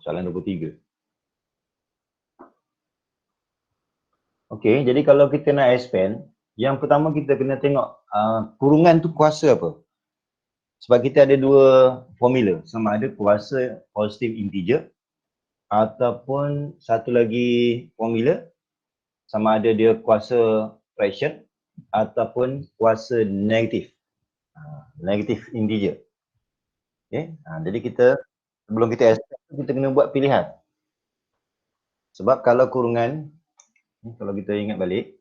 Soalan 23. Okey, jadi kalau kita nak expand, yang pertama kita kena tengok kurungan tu kuasa apa. Sebab kita ada dua formula, sama ada kuasa positive integer ataupun satu lagi formula sama ada dia kuasa fraction ataupun kuasa negatif. Negatif integer. Okey, jadi kita sebelum kita expand kita kena buat pilihan. Sebab kalau kurungan, kalau kita ingat balik,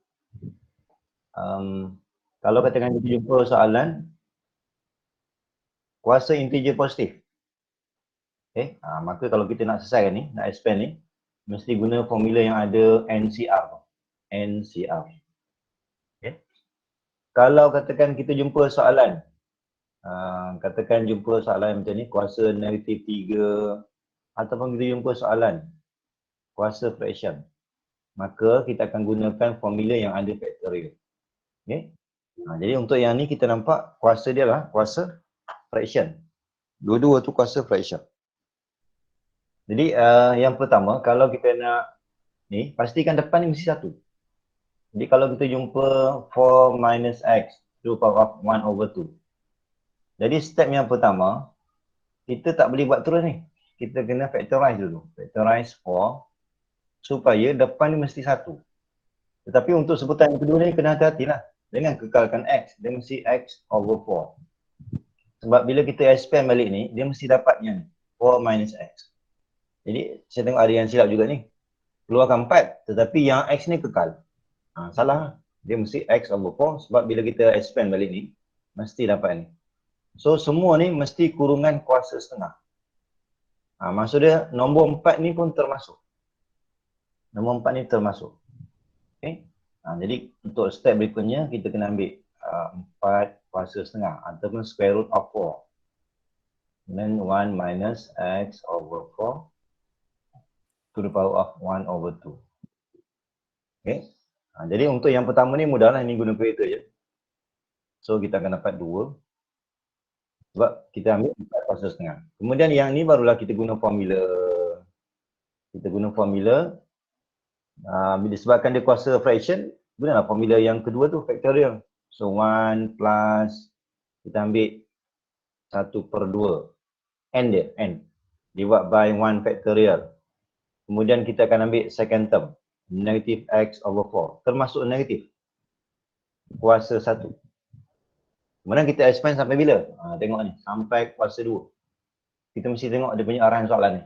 kalau katakan kita jumpa soalan kuasa integer positif, okay? Maka kalau kita nak selesaikan ni, nak expand ni, mesti guna formula yang ada NCR. NCR. Okay? Kalau katakan kita jumpa soalan, katakan jumpa soalan macam ni, kuasa negatif 3, ataupun kita jumpa soalan kuasa fraction, maka kita akan gunakan formula yang ada factorial. Okay? Jadi untuk yang ni kita nampak kuasa dia lah kuasa fraction. Dua-dua tu kuasa fraction. Jadi yang pertama, kalau kita nak ni, pastikan depan ni mesti 1. Jadi kalau kita jumpa 4 minus x to the power of 1/2. Jadi step yang pertama, kita tak boleh buat terus ni. Kita kena factorize dulu. Factorize 4 supaya depan ni mesti 1. Tetapi untuk sebutan yang kedua ni kena hati-hatilah. Jangan kekalkan x, dia mesti x/4. Sebab bila kita expand balik ni, dia mesti dapat yang 4 minus x. Jadi saya tengok ada yang silap juga ni. Keluarkan 4 tetapi yang x ni kekal. Salah. Dia mesti x/4 sebab bila kita expand balik ni, mesti dapat ni. So semua ni mesti kurungan kuasa setengah. Maksud dia nombor 4 ni pun termasuk. Nombor 4 ni termasuk. Okay. Jadi untuk step berikutnya kita kena ambil 4 kuasa setengah ataupun square root of 4. Then 1 minus x/4 to the power of 1/2. Okay. Jadi untuk yang pertama ni mudahlah, ni guna creator je. So kita akan dapat 2. Sebab kita ambil 4 kuasa setengah. Kemudian yang ni barulah kita guna formula. Kita guna formula. Disebabkan dia kuasa fraction, gunalah formula yang kedua tu, factorial. So 1 plus, kita ambil 1/2. N dia, N. Divide by 1 factorial. Kemudian kita akan ambil second term. Negative x/4. Termasuk negatif. Kuasa 1. Kemudian kita expand sampai bila? Tengok ni, sampai kuasa 2. Kita mesti tengok dia punya arahan soalan ni.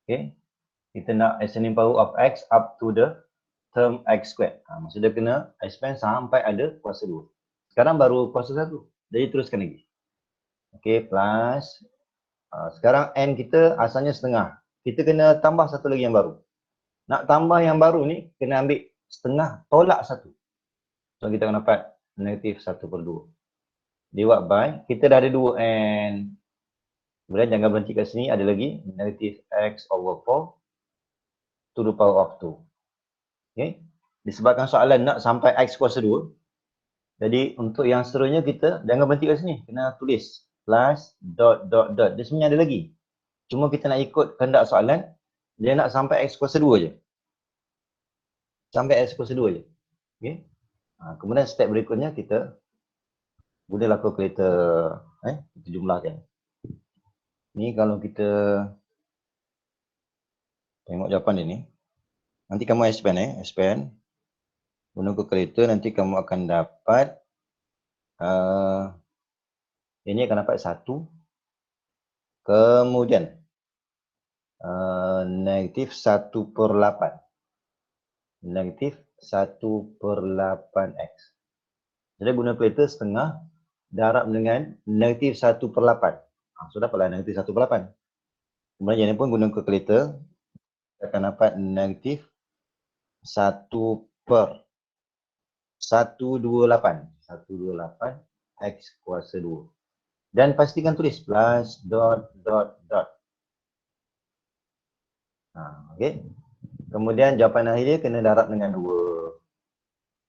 Okay. Kita nak ascending power of x up to the term x squared. Maksud dia kena expand sampai ada kuasa 2. Sekarang baru kuasa 1. Jadi teruskan lagi. Okay, plus. Sekarang n kita asalnya setengah. Kita kena tambah satu lagi yang baru. Nak tambah yang baru ni, kena ambil setengah tolak 1. So kita akan dapat negatif 1/2. Divide by, kita dah ada 2n. Kemudian jangan berhenti kat sini, ada lagi negatif x/4 to the power of 2. Okay. Disebabkan soalan nak sampai x kuasa 2. Jadi untuk yang seterusnya kita jangan berhenti kat sini. Kena tulis plus dot dot dot. Dia sebenarnya ada lagi. Cuma kita nak ikut kehendak soalan, dia nak sampai x kuasa 2 je. Sampai x kuasa 2 je. Okay. Kemudian step berikutnya kita gunalah calculator. Kita jumlahkan. Ni kalau kita tengok jawapan dia ni. Nanti kamu expand expand. Guna calculator nanti kamu akan dapat ini akan dapat 1. Kemudian negatif 1/8. Negatif 1/8x. Jadi guna calculator setengah darab dengan negatif 1/8. So dapatlah negatif 1/8. Kemudian yang ni pun guna calculator akan dapat negatif 1/128. 128 x kuasa 2. Dan pastikan tulis plus dot dot dot. Okay. Kemudian jawapan akhir dia kena darab dengan 2.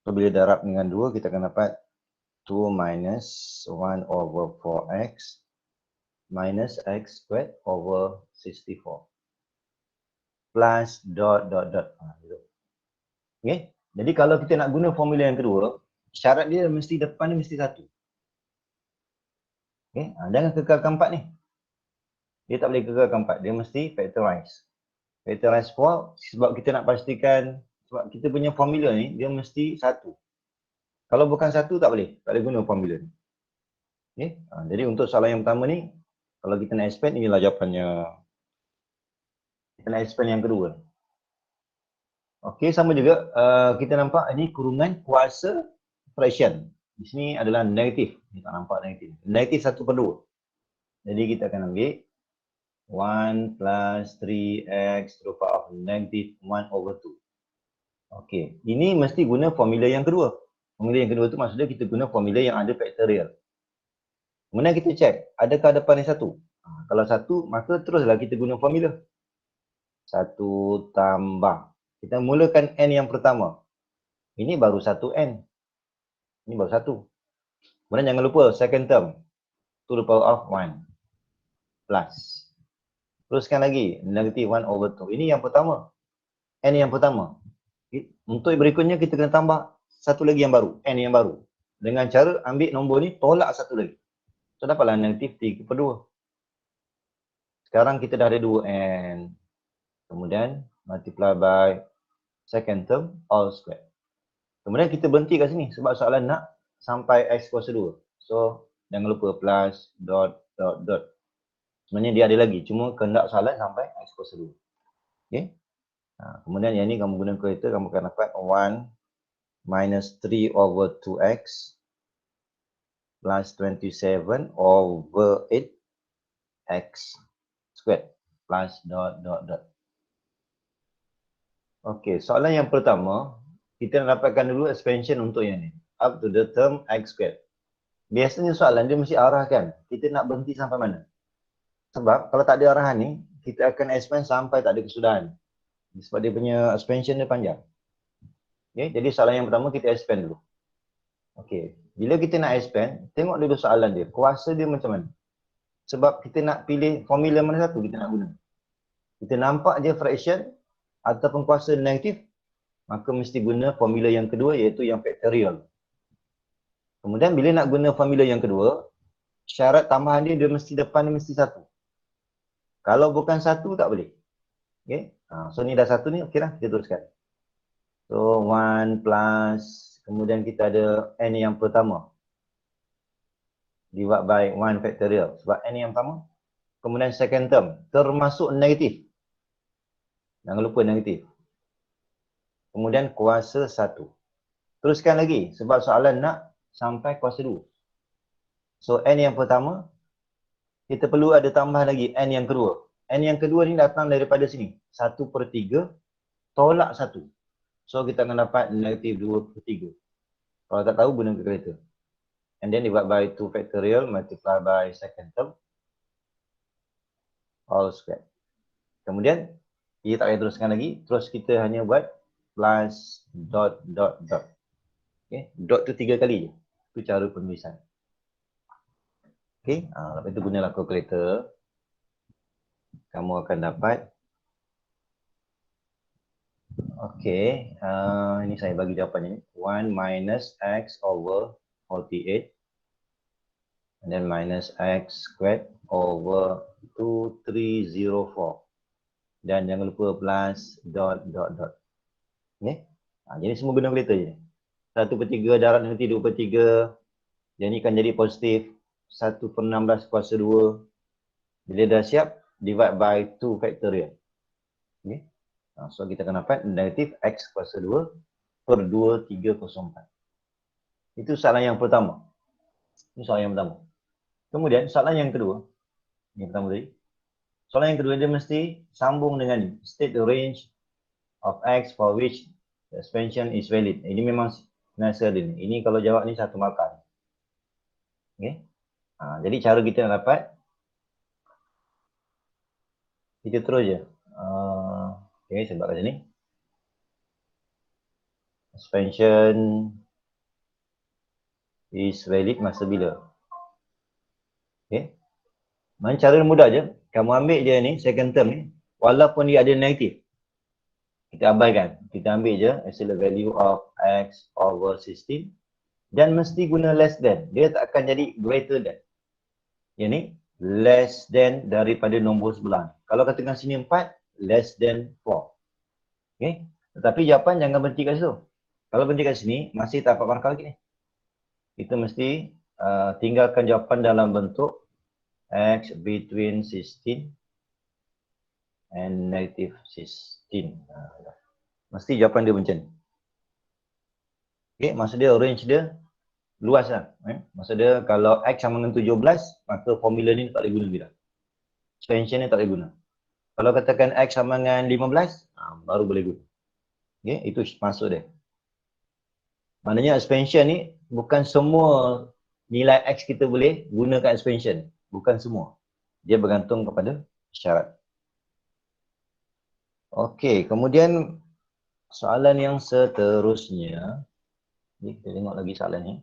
So bila darab dengan 2 kita akan dapat 2 minus 1/4x minus x squared over 64 plus dot dot dot. Okay. Jadi kalau kita nak guna formula yang kedua, syarat dia mesti depan ni mesti 1. Okay. Jangan kekalkan 4 ni. Dia tak boleh kekalkan 4. Dia mesti factorize. Factorize 4 sebab kita nak pastikan, sebab kita punya formula ni dia mesti 1. Kalau bukan 1 tak boleh. Tak boleh guna formula ni. Okay. Jadi untuk soalan yang pertama ni, kalau kita nak expand, inilah jawapannya. Kita nak expand yang kedua. Okey, sama juga kita nampak ini kurungan kuasa fraction. Di sini adalah negatif. Kita nampak negatif. Negatif 1/2. Jadi kita akan ambil 1 plus 3x to the power of negative 1/2. Okey, ini mesti guna formula yang kedua. Formula yang kedua tu maksudnya kita guna formula yang ada factorial. Kemudian kita check, adakah depan ni 1? Kalau 1, maka teruslah kita guna formula. 1 tambah. Kita mulakan n yang pertama. Ini baru 1n. Ini baru 1. Kemudian jangan lupa second term. To the power of 1. Plus. Teruskan lagi. Negative 1/2. Ini yang pertama. N yang pertama. Untuk berikutnya kita kena tambah satu lagi yang baru. N yang baru. Dengan cara ambil nombor ni tolak satu lagi. So dapatlah negatif 3/2. Sekarang kita dah ada 2n. Kemudian multiply by second term all square. Kemudian kita berhenti kat sini sebab soalan nak sampai x kuasa 2. So jangan lupa plus dot dot dot. Sebenarnya dia ada lagi, cuma kehendak soalan sampai x kuasa 2. Okey. Kemudian yang ni kamu guna kalkulator, kamu akan dapat 1 minus 3/2x plus 27 over 8x squared plus dot dot dot. Okey, soalan yang pertama, kita nak dapatkan dulu expansion untuk yang ni. Up to the term x squared. Biasanya soalan dia mesti arahkan. Kita nak berhenti sampai mana? Sebab kalau tak ada arahan ni, kita akan expand sampai tak ada kesudahan. Sebab dia punya expansion dia panjang. Okay, jadi soalan yang pertama kita expand dulu. Okey, bila kita nak expand, tengok dulu soalan dia. Kuasa dia macam mana? Sebab kita nak pilih formula mana satu kita nak guna. Kita nampak je fraction ataupun kuasa negatif, maka mesti guna formula yang kedua iaitu yang factorial. Kemudian bila nak guna formula yang kedua, syarat tambahan dia mesti depan dia mesti 1. Kalau bukan 1 tak boleh. Okay. So ni dah 1 ni, okey lah kita teruskan. So 1 plus, kemudian kita ada n yang pertama. Divide by 1 factorial. Sebab n yang pertama. Kemudian second term, termasuk negatif. Jangan lupa negatif. Kemudian kuasa 1. Teruskan lagi, sebab soalan nak sampai kuasa 2. So n yang pertama, kita perlu ada tambah lagi n yang kedua. N yang kedua ni datang daripada sini. 1/3 tolak 1. So kita akan dapat negatif 2/3. Kalau tak tahu guna kalkulator. And then divide by 2 factorial multiply by second term all square. Kemudian kita tak payah teruskan lagi. Terus kita hanya buat plus dot dot dot. Okay. Dot tu 3 kali je. Itu cara penulisan. Okay. Lepas itu gunalah kalkulator. Kamu akan dapat. Okay. Ini saya bagi jawapannya. 1 minus x over 48. And then minus x squared over 2304. Dan jangan lupa plus dot dot dot. Okay. Jadi semua guna kalkulator je. 1/3 darab nanti 2/3. Yang ni akan jadi positif 1/16 kuasa 2. Bila dah siap, divide by 2 factorial. Okay. So kita akan dapat negatif x kuasa 2 per 2304. Itu soalan yang pertama. Ini soalan yang pertama. Kemudian soalan yang kedua. Yang pertama tadi. Soalan yang kedua dia mesti sambung dengan ni. State the range of x for which the expansion is valid. Ini memang nasihat dia ni. Ini kalau jawab ni 1 markah. Okay. Jadi cara kita nak dapat, kita terus je. Okay, saya buat kat sini. Expansion is valid masa bila? Okay. Cara mudah je. Kamu ambil dia ni, second term ni, walaupun dia ada negatif, kita abaikan. Kita ambil je absolute value of x over 16 dan mesti guna less than. Dia tak akan jadi greater than. Yang ni less than daripada nombor sebelah. Kalau katakan sini 4, less than 4. Okay. Tetapi jawapan jangan berhenti kat situ. Kalau berhenti kat sini, masih tak dapat markah lagi ni. Kita mesti tinggalkan jawapan dalam bentuk x between 16 and negative 16. Mesti jawapan dia macam ni. Okay, maksud dia range dia luas lah. Maksud dia kalau x sama dengan 17, maka formula ni tak boleh guna bila. Expansion ni tak boleh guna. Kalau katakan x sama dengan 15, baru boleh guna. Okay, itu maksud dia. Maknanya expansion ni bukan semua nilai x kita boleh gunakan expansion. Bukan semua. Dia bergantung kepada syarat. Okey, kemudian soalan yang seterusnya. Kita tengok lagi soalan ni.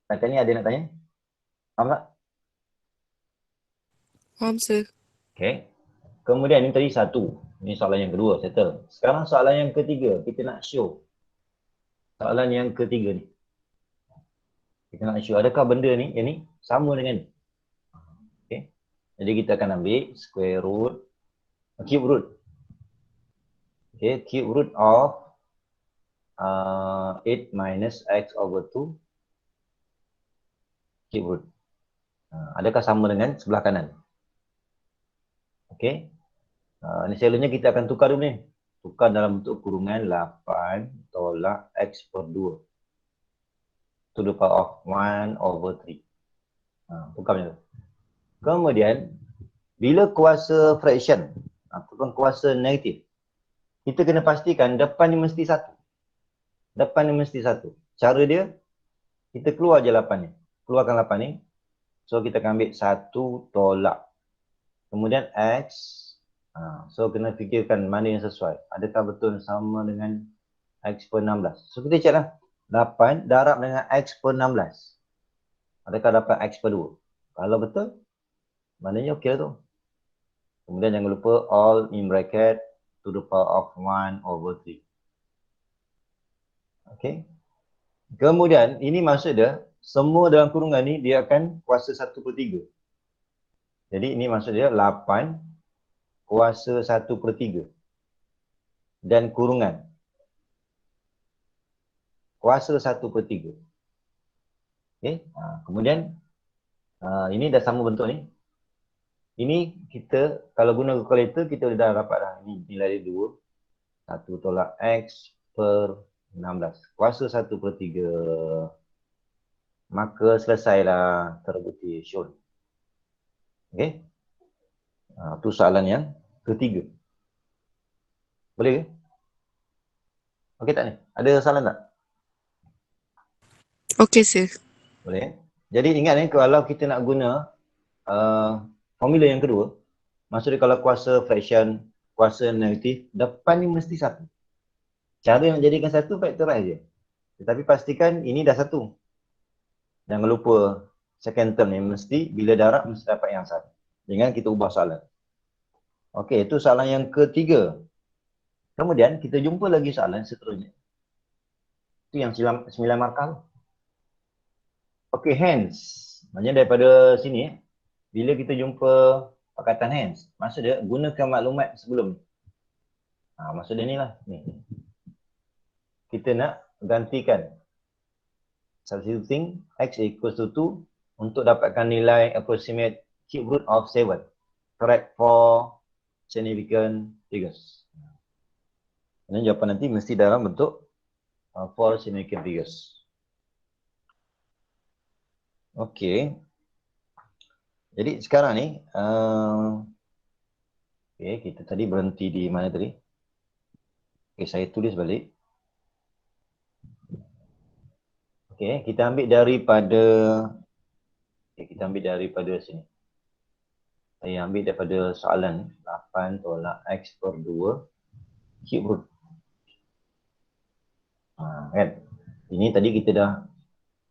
Kata ni ada nak tanya? Faham tak? Faham, sir. Okey. Kemudian ni tadi satu. Ini soalan yang kedua, settle. Sekarang soalan yang ketiga. Kita nak show. Soalan yang ketiga ni. Kita nak show adakah benda ni, yang ni sama dengan ni. Okey. Jadi kita akan ambil square root, cube root. Okay, cube root of 8 minus x over 2 cube root. Adakah sama dengan sebelah kanan? Okay. Ini selalunya kita akan tukar dulu ni. Tukar dalam bentuk kurungan 8 tolak x per 2 to the power of 1 over 3. Tukar macam tu. Kemudian, bila kuasa fraction ataupun kuasa negatif, kita kena pastikan depan ni mesti 1. Depan ni mesti 1. Cara dia, kita keluar je 8 ni. Keluarkan 8 ni. So, kita akan ambil 1 tolak. Kemudian x. So, kena fikirkan mana yang sesuai. Adakah betul sama dengan x per 16? So, kita cek lah. 8 darab dengan x per 16. Adakah dapat x per 2? Kalau betul, maknanya okey lah tu. Kemudian jangan lupa all in bracket to the power of 1 over 3. Okay. Kemudian, ini maksud dia, semua dalam kurungan ni dia akan kuasa 1 per 3. Jadi ini maksud dia 8 kuasa 1 per 3. Dan kurungan kuasa 1 per 3. Okay. Kemudian, ini dah sama bentuk ni. Ini kita, kalau guna calculator, kita dah dapat dah. Ini nilai dia 2. 1 tolak x per 16. Kuasa 1 per 3. Maka selesailah terbukti shown. Okey. Itu soalan yang ketiga. Boleh ke? Okey tak ni? Ada soalan tak? Okey, sir. Boleh. Jadi ingat ni, kalau kita nak guna formula yang kedua, maksud dia kalau kuasa fraction, kuasa negatif, depan ni mesti 1. Cara nak jadikan 1, factorize je. Tetapi pastikan ini dah 1. Jangan lupa second term ni mesti bila darab mesti dapat yang 1. Jangan kita ubah soalan. Okey, itu soalan yang ketiga. Kemudian kita jumpa lagi soalan seterusnya. Itu yang 9 markah. Okey, hence. Maksudnya daripada sini, bila kita jumpa perkataan hence, maksud dia gunakan maklumat sebelum ni. Maksud dia ni lah. Ni. Kita nak gantikan substituting x equals to 2 untuk dapatkan nilai approximate cube root of 7. Correct for significant figures. Dan jawapan nanti mesti dalam bentuk for significant figures. Okey. Jadi sekarang ni, okay, kita tadi berhenti di mana tadi? Okay, saya tulis balik. Okay, kita ambil daripada, sini. Saya ambil daripada soalan 8 tolak x per 2 cube root. Kan? Ini tadi kita dah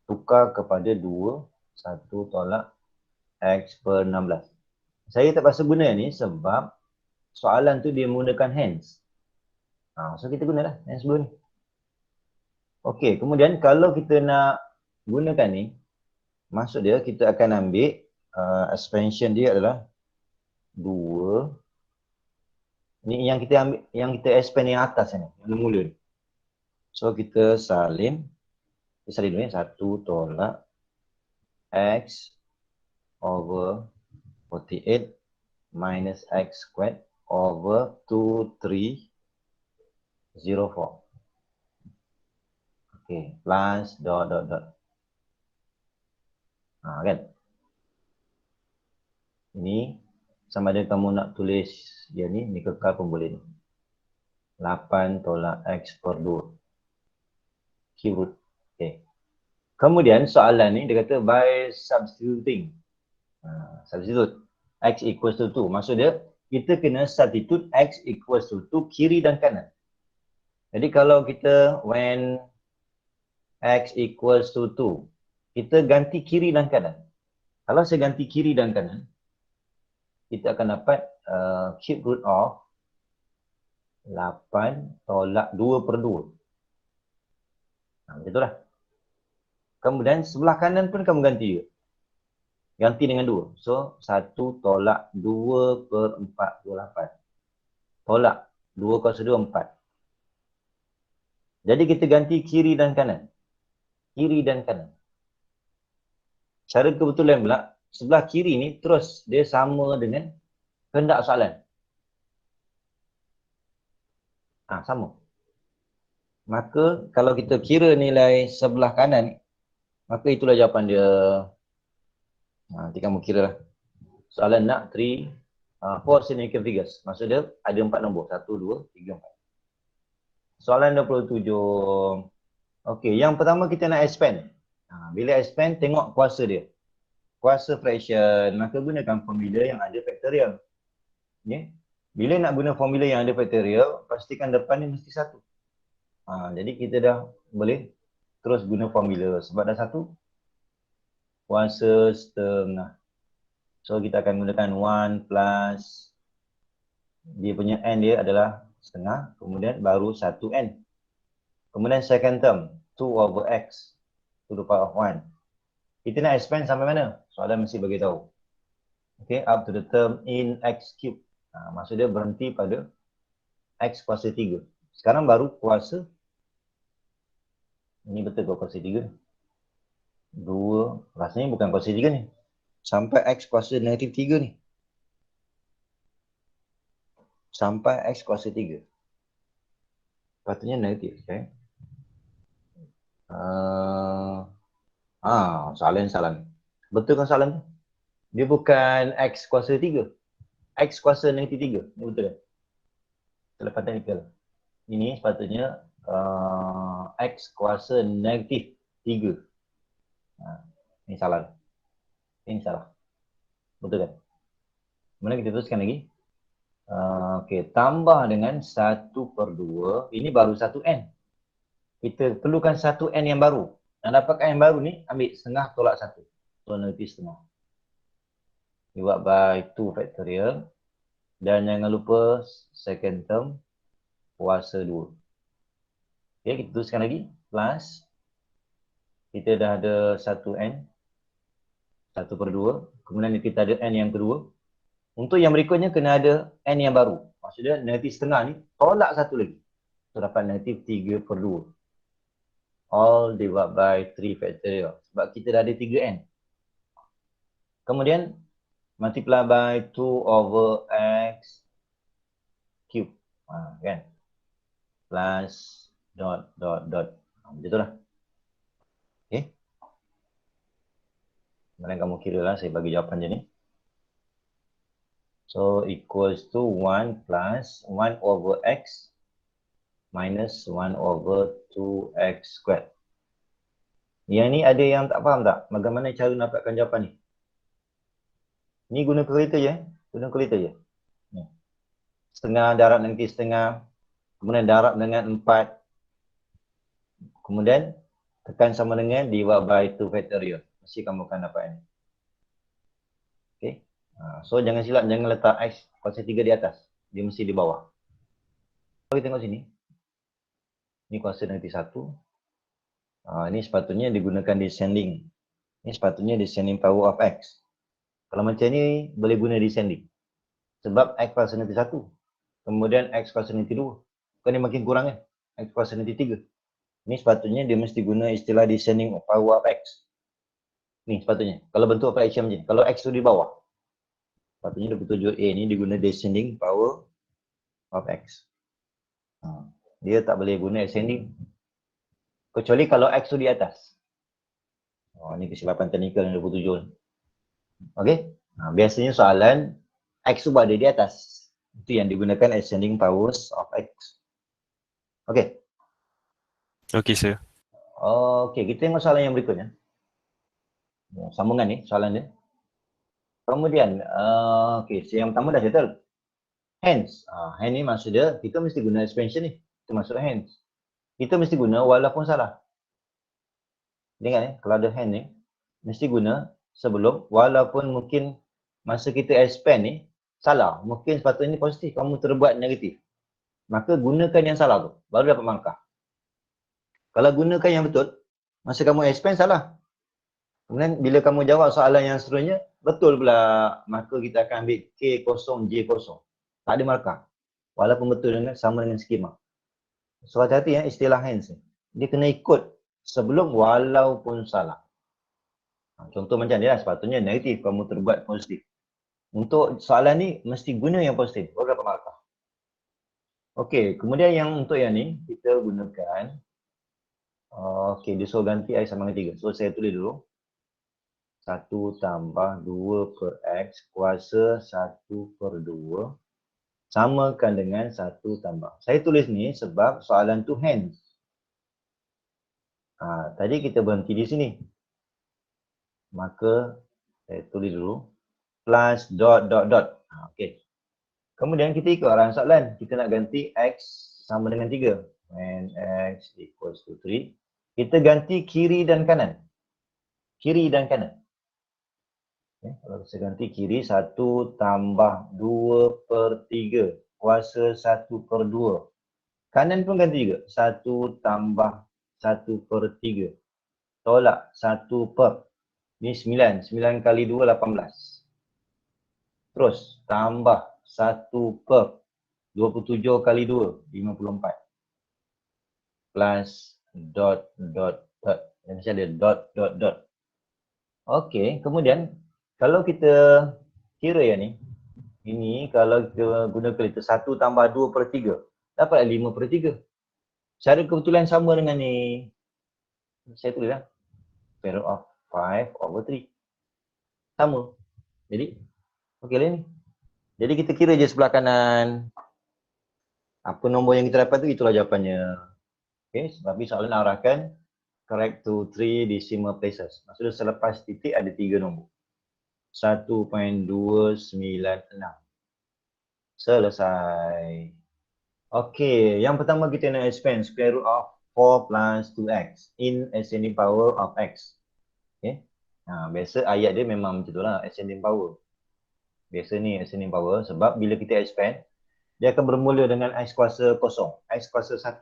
tukar kepada 2, 1 tolak x per 16. Saya terpaksa guna ni sebab soalan tu dia menggunakan hence. So kita gunalah hence dulu ni. Okey, kemudian kalau kita nak gunakan ni, maksud dia kita akan ambil expansion dia adalah 2. Ni yang kita ambil, yang kita expand yang atas ni, yang mula ni. So kita salin dulu ya, 1 tolak X over 48 minus X squared over 2304. Okay, plus dot. Kan? Ini sama ada kamu nak tulis dia ni kekal pun boleh ni. 8 tolak X per 2. Cube root. Okay. Kemudian soalan ni dia kata by substituting. Substitute X equals to 2. Maksud dia, kita kena substitute X equals to 2 kiri dan kanan. Jadi kalau kita when X equals to 2, kita ganti kiri dan kanan. Kalau saya ganti kiri dan kanan, kita akan dapat cube root of 8 tolak 2 per 2. Macam itulah. Kemudian sebelah kanan pun kamu ganti juga. Ganti dengan 2. So, 1 tolak 2 per 48. Tolak 2 kuasa 2, 4. Jadi kita ganti kiri dan kanan. Kiri dan kanan. Cara kebetulan pula, sebelah kiri ni terus dia sama dengan kehendak soalan. Sama. Maka kalau kita kira nilai sebelah kanan, maka itulah jawapan dia. Nanti kamu kira lah. Soalan nak 4 significant figures. Maksud dia ada 4 nombor. 1, 2, 3, 4. Soalan 27. Okey, yang pertama kita nak expand. Bila expand, tengok kuasa dia. Kuasa fraction, maka gunakan formula yang ada factorial. Okay. Bila nak guna formula yang ada factorial, pastikan depan ni mesti 1. Jadi kita dah boleh terus guna formula. Sebab dah 1, kuasa setengah. So kita akan gunakan 1 plus, dia punya n dia adalah setengah, kemudian baru 1n. Kemudian second term, 2 over x to the power of 1. Kita nak expand sampai mana? Soalan mesti bagi tahu. Okay, up to the term in x cube. Maksud dia berhenti pada x kuasa 3. Sekarang baru kuasa, ini betul kuasa 3. 2, rasanya bukan kuasa 3 ni. Sampai x kuasa negatif 3 ni. Sampai x kuasa 3. Patutnya negatif. Okay. Soalan. Betul kan soalan tu? Dia bukan x kuasa 3. X kuasa negatif 3. Ini betul kan? Selepas teknikal. Ini sepatutnya x kuasa negatif 3. Ini salah. Ini salah. Betul kan? Kemudian kita teruskan lagi. Okey, tambah dengan 1 per 2. Ini baru 1n. Kita perlukan 1n yang baru. Nak dapatkan yang baru ni, ambil setengah tolak 1. So, negatif setengah. Divide by 2 factorial. Dan jangan lupa second term, kuasa 2. Okey, kita teruskan lagi. Plus. Kita dah ada 1n. 1 per 2. Kemudian kita ada n yang kedua. Untuk yang berikutnya kena ada n yang baru. Maksudnya negatif setengah ni tolak 1 lagi. So dapat negatif 3 per 2. All divided by 3 factorial. Sebab kita dah ada 3n. Kemudian multiply by 2 over x cube. Kan? Plus dot. Macam itulah. Okay. Kemudian kamu kira lah, saya bagi jawapan je ni. So equals to 1 plus 1 over x minus 1 over 2x squared. Yang ni ada yang tak faham tak? Bagaimana cara dapatkan jawapan ni? Ni guna kalkulator je. Guna kalkulator je. Setengah darab negatif setengah. Kemudian darab dengan 4. Kemudian tekan sama dengan divide by 2 factorial. Mesti kamu akan dapat ni. Okay. So jangan silap, jangan letak X kuasa 3 di atas. Dia mesti di bawah. Kalau kita tengok sini. Ini kuasa negatif 1. Ini sepatutnya digunakan descending. Ini sepatutnya descending power of X. Kalau macam ni, boleh guna descending. Sebab X kuasa negatif 1. Kemudian X kuasa negatif 2. Kan ni makin kurang kan? X kuasa negatif 3. Ni sepatutnya dia mesti guna istilah descending power of X. Ni sepatutnya. Kalau bentuk fraction macam ni. Kalau X tu di bawah. Sepatutnya 27A ni diguna descending power of X. Dia tak boleh guna ascending. Kecuali kalau X tu di atas. Ni kesilapan teknikal yang 27 ni. Okey. Biasanya soalan X tu berada di atas. Itu yang digunakan ascending powers of X. Okey. Okey, sir. Okey, kita tengok soalan yang berikutnya. Sambungan ni, soalan dia. Kemudian, okey, yang pertama dah settle. Hence, hence ni maksud dia, kita mesti guna expansion ni. Itu maksud hence. Kita mesti guna walaupun salah. Ingat ni, kalau ada hence ni, mesti guna sebelum, walaupun mungkin masa kita expand ni, salah. Mungkin sepatutnya ni positif, kamu terbuat negatif. Maka gunakan yang salah tu, baru dapat markah. Kalau gunakan yang betul, masa kamu expand salah. Kemudian bila kamu jawab soalan yang seterusnya, betul pula, maka kita akan ambil K0, J0. Tak ada markah. Walaupun betul dengan sama dengan skema. So hati-hati ya, istilah hence ni. Dia kena ikut sebelum walaupun salah. Contoh macam dia lah, sepatutnya negatif, kamu terbuat positif. Untuk soalan ni, mesti guna yang positif. Baru dapat markah. Okey, kemudian yang untuk yang ni, kita gunakan. Okey, dia suruh ganti I sama dengan 3. So saya tulis dulu. 1 tambah 2 per X kuasa 1 per 2 samakan dengan 1 tambah. Saya tulis ni sebab soalan tu hence. Tadi kita berhenti di sini. Maka saya tulis dulu. Plus dot dot dot. Okey. Kemudian kita ikut arahan soalan. Kita nak ganti X sama dengan 3. When X equals to 3. Kita ganti kiri dan kanan. Kiri dan kanan. Kalau saya ganti kiri, 1 tambah 2 per 3 kuasa 1 per 2. Kanan pun ganti juga. 1 tambah 1 per 3. Tolak 1 per. Ni 9. 9 kali 2, 18. Terus tambah 1 per. 27 kali 2, 54. Plus dot dot dot. Yang mesti ada dot dot dot. Okey, kemudian kalau kita kira yang ni, ini kalau kita guna kalkulator 1 tambah 2 per 3, dapat 5 per 3. Cara kebetulan sama dengan ni. Saya tulis lah. Square root of 5 over 3. Sama. Jadi, okey lah ni. Jadi kita kira je sebelah kanan. Apa nombor yang kita dapat tu, itulah jawapannya. Okey, tapi soalan arahkan correct to 3 decimal places. Maksudnya selepas titik ada 3 nombor. 1.296. Selesai. Okey, yang pertama kita nak expand square root of 4 plus 2x in ascending power of x. Okey. Biasa ayat dia memang macam tu lah, ascending power. Biasa ni ascending power sebab bila kita expand, dia akan bermula dengan x kuasa 0, x kuasa 1,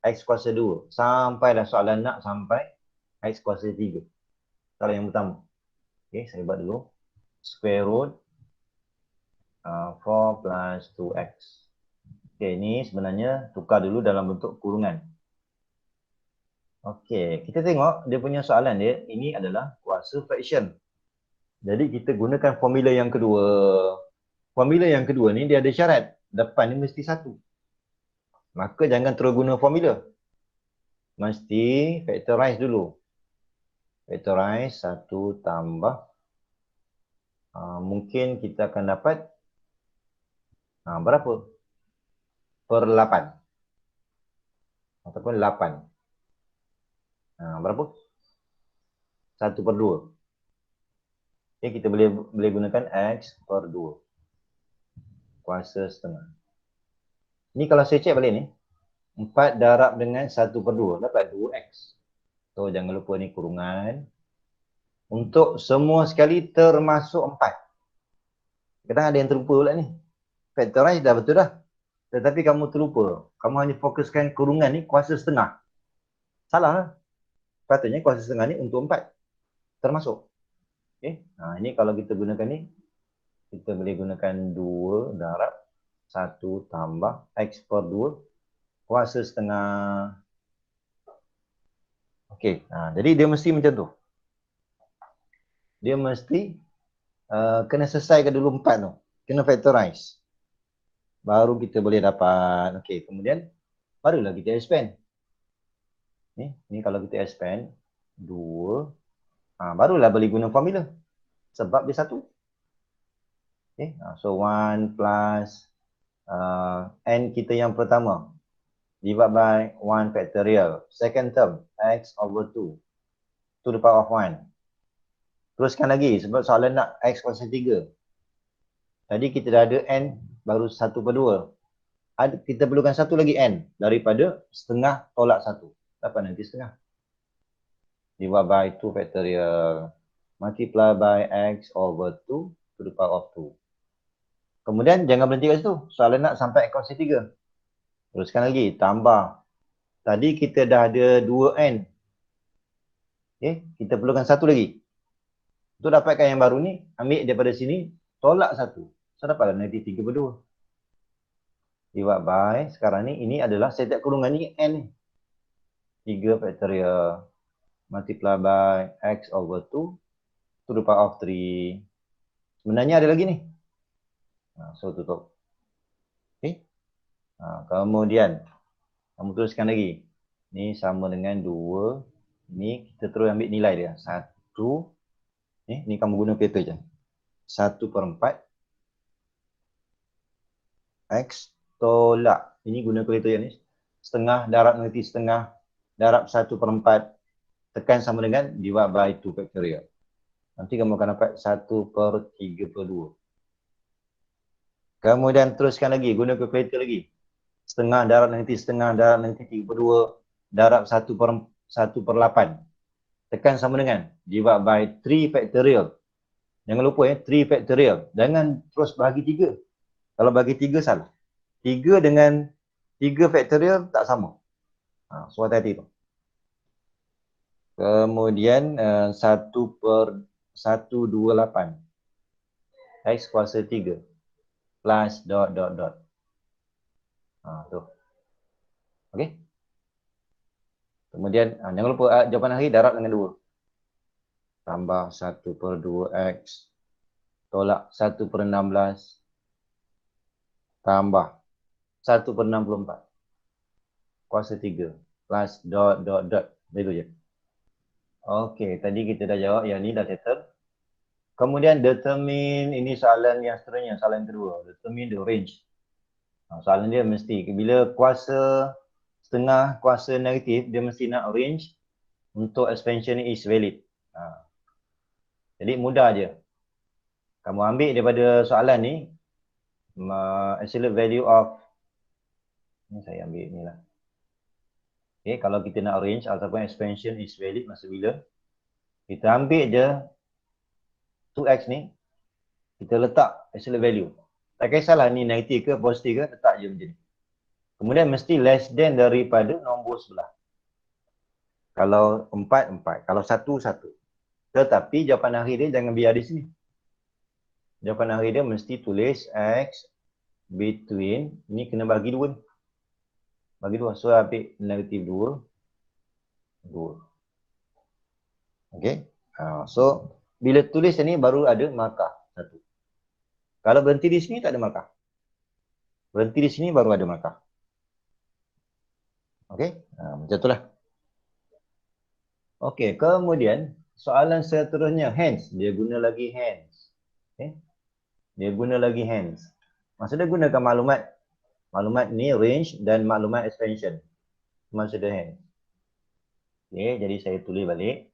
x kuasa 2, sampailah soalan nak sampai x kuasa 3. Soalan yang pertama. Okey, saya buat dulu. Square root 4 plus 2x. Okey, ni sebenarnya tukar dulu dalam bentuk kurungan. Okey, kita tengok dia punya soalan dia, ini adalah kuasa fraction. Jadi kita gunakan formula yang kedua. Formula yang kedua ni dia ada syarat. Depan ni mesti 1. Maka jangan terus guna formula. Mesti factorize dulu. Factorize 1 tambah. Mungkin kita akan dapat berapa? Per 8. Ataupun 8. Berapa? 1 per 2. Okay, kita boleh gunakan X per 2. Kuasa setengah. Ni kalau saya cek balik ni. 4 darab dengan 1 per 2. Dapat 2X. So jangan lupa ni kurungan. Untuk semua sekali termasuk 4. Kadang ada yang terlupa pula ni. Factorize dah betul dah. Tetapi kamu terlupa. Kamu hanya fokuskan kurungan ni kuasa setengah. Salah lah. Patutnya kuasa setengah ni untuk 4. Termasuk. Okay. Ini kalau kita gunakan ni, kita boleh gunakan 2 darab 1 tambah X per 2 kuasa setengah. Okey, jadi dia mesti macam tu. Dia mesti kena selesaikan dulu 4 tu. Kena factorize. Baru kita boleh dapat. Okey, kemudian barulah kita expand. Ni kalau kita expand 2, barulah boleh guna formula. Sebab dia 1. Okay, so 1 plus n kita yang pertama divide by 1 factorial. Second term, x over 2 to the power of 1. Teruskan lagi sebab soalan nak x kuasa 3. Tadi kita dah ada n baru 1 per 2. Kita perlukan satu lagi n daripada setengah tolak 1. Dapat nanti setengah. Divide by 2 factorial. Multiply by x over 2 to the power of 2. Kemudian jangan berhenti kat situ. Soalan nak sampai x kuasa 3. Teruskan lagi, tambah. Tadi kita dah ada 2n. Okay, kita perlukan satu lagi. Untuk dapatkan yang baru ni, ambil daripada sini, tolak 1. So dapatlah nanti 3 per 2. Divide by, sekarang ni, ini adalah setiap kurungan ni n ni. 3 factorial. Multiply by x over 2 to the power of 3. Sebenarnya ada lagi ni. So tutup. Okay. Kemudian, kamu teruskan lagi. Ni sama dengan 2. Ni kita terus ambil nilai dia. 1. Ni kamu guna paper je. 1 per 4. X tolak. Ini guna kalkulator ni. Setengah darab nanti setengah darab 1 per 4. Tekan sama dengan divide by 2 factorial. Nanti kamu akan dapat 1 per 3 per 2. Kemudian teruskan lagi. Guna kalkulator lagi. Setengah darab nanti setengah darab nanti 3 per 2. Darab 1 per 8. Tekan sama dengan divide by 3 factorial. Jangan lupa 3 factorial. Jangan terus bagi 3. Kalau bagi 3 salah. 3 dengan 3 factorial tak sama. So hati-hati tu. Kemudian 1 per 128. X kuasa 3. Plus dot. Tu. Okey. Kemudian jangan lupa jawapan akhir darab dengan 2. Tambah 1 per 2x. Tolak 1 per 16. Tambah 1 per 64. Kuasa 3. Plus dot. Itu je. Okey, tadi kita dah jawab yang ni dah settle. Kemudian determine, ini soalan yang seterusnya, soalan kedua. Determine the range. Soalan dia mesti, bila kuasa setengah kuasa negatif, dia mesti nak range untuk expansion is valid. Jadi mudah je. Kamu ambil daripada soalan ni, absolute value of, ni saya ambil ni lah. Okay, kalau kita nak range ataupun expansion is valid masa bila, kita ambil je 2x ni, kita letak absolute value. Tak kisahlah ni negatif ke positif ke, letak je macam ni. Kemudian mesti less than daripada nombor sebelah. Kalau 4, 4. Kalau 1, 1. Tetapi jawapan akhir dia jangan biar di sini. Jawapan akhir dia mesti tulis x between, ni kena bagi 2 ni. Bagi 2. So ambil negatif 2. Okay. So bila tulis ni baru ada markah 1. Kalau berhenti di sini tak ada markah. Berhenti di sini baru ada markah. Okey, macam itulah. Okey, kemudian soalan seterusnya hence, dia guna lagi hence. Okay. Dia guna lagi hence. Maksudnya gunakan maklumat ni range dan maklumat expansion. Maksudnya hence. Okey, jadi saya tulis balik.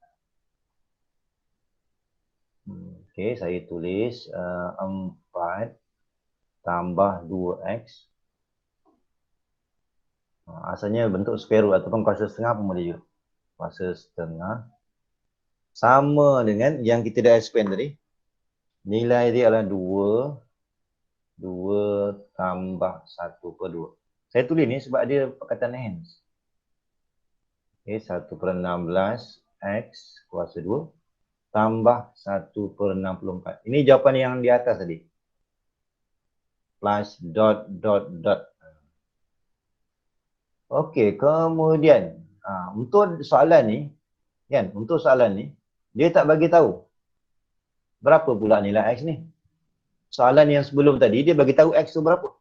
Okey, saya tulis 4 tambah 2x. Asalnya bentuk square root ataupun kuasa setengah pun boleh juga. Kuasa setengah. Sama dengan yang kita dah expand tadi. Nilai dia adalah 2 2 tambah 1/2. Saya tulis ni sebab dia perkataan hence. Okay, 1/16 X kuasa 2 tambah 1/64. Ini jawapan yang di atas tadi. Plus dot dot dot. Okey, kemudian untuk soalan ni, kan, untuk soalan ni dia tak bagi tahu berapa pula nilai X ni. Soalan yang sebelum tadi dia bagi tahu X tu berapa.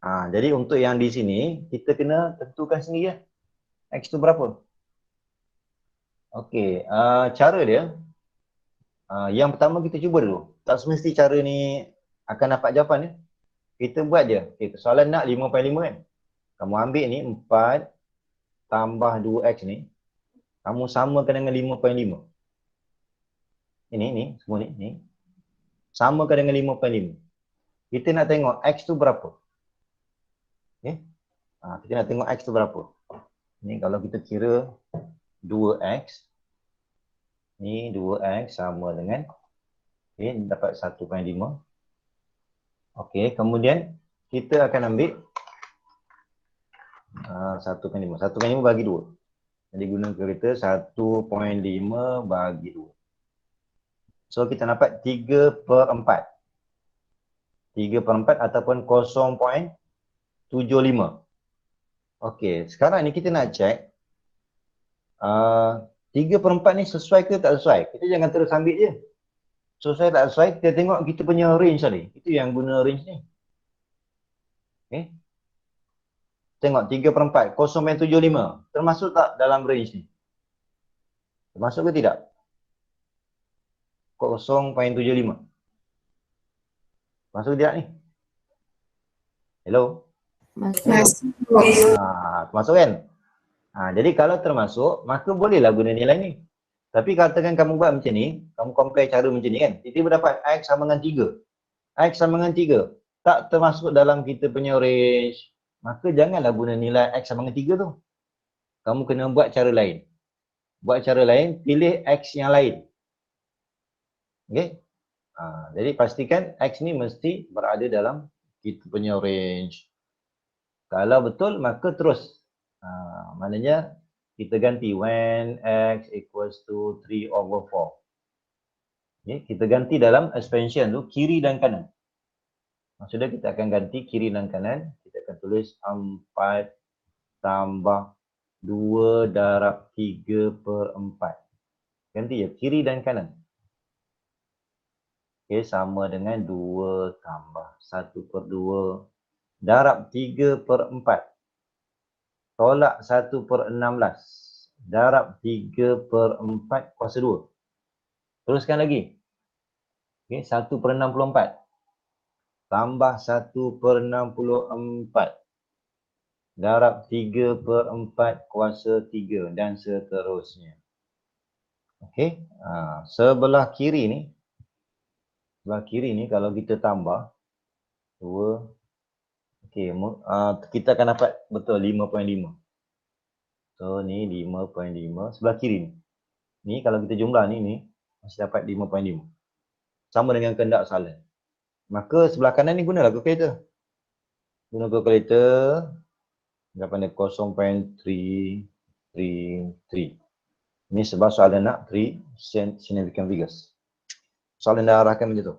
Jadi untuk yang di sini kita kena tentukan sendiri ya. X tu berapa. Okey, cara dia yang pertama kita cuba dulu. Tak semesti cara ni akan dapat jawapan ya. Kita buat je. Okay, soalan nak 5/5 kan. Kamu ambil ni 4 tambah 2X ni. Kamu samakan dengan 5/5. Ini semua ni. Samakan dengan 5/5. Kita nak tengok X tu berapa. Okay. Kita nak tengok X tu berapa. Ni kalau kita kira 2X. Ni 2X sama dengan dapat 1/5. Okey, kemudian kita akan ambil 1/5. 1/5 bagi 2. Jadi guna kereta 1/5 bagi 2. So kita dapat 3/4. 3/4 ataupun 0.75. Okey, sekarang ni kita nak check 3/4 ni sesuai ke tak sesuai. Kita jangan terus ambil je. Sesuai tak sesuai, kita tengok kita punya range tadi. Itu yang guna range ni. Okay. Tengok 3/4, 0.75. Termasuk tak dalam range ni? Termasuk ke tidak? 0.75. Masuk tidak ni? Hello? Masuk. Termasuk kan? Jadi kalau termasuk, maka bolehlah guna nilai ni. Tapi katakan kamu buat macam ni, kamu compare cara macam ni kan, tiba-tiba dapat X sama dengan 3. X sama dengan 3. Tak termasuk dalam kita punya range. Maka janganlah guna nilai X sama dengan 3 tu. Kamu kena buat cara lain. Buat cara lain, pilih X yang lain. Okay? Jadi pastikan X ni mesti berada dalam kita punya range. Kalau betul, maka terus. Maknanya, kita ganti when X equals to 3/4. Okay, kita ganti dalam expansion tu kiri dan kanan. Maksudnya kita akan ganti kiri dan kanan. Kita akan tulis 4 tambah 2 darab 3/4. Ganti je kiri dan kanan. Okay, sama dengan 2 tambah 1/2 darab 3/4. Tolak 1/16 darab 3/4 kuasa 2. Teruskan lagi. Okay, 1/64 tambah 1/64 darab 3/4 kuasa 3 dan seterusnya. Okay, sebelah kiri ni kalau kita tambah 2. Okay, kita akan dapat betul 5/5. So ni 5/5 sebelah kiri ni. Ni kalau kita jumlah ni masih dapat 5/5. Sama dengan kehendak soalan. Maka sebelah kanan ni gunalah kalkulator. Guna kalkulator jawapan dia 0.333. Ini sebab soalan nak 3 significant figures. Soalan dah arahkan macam tu.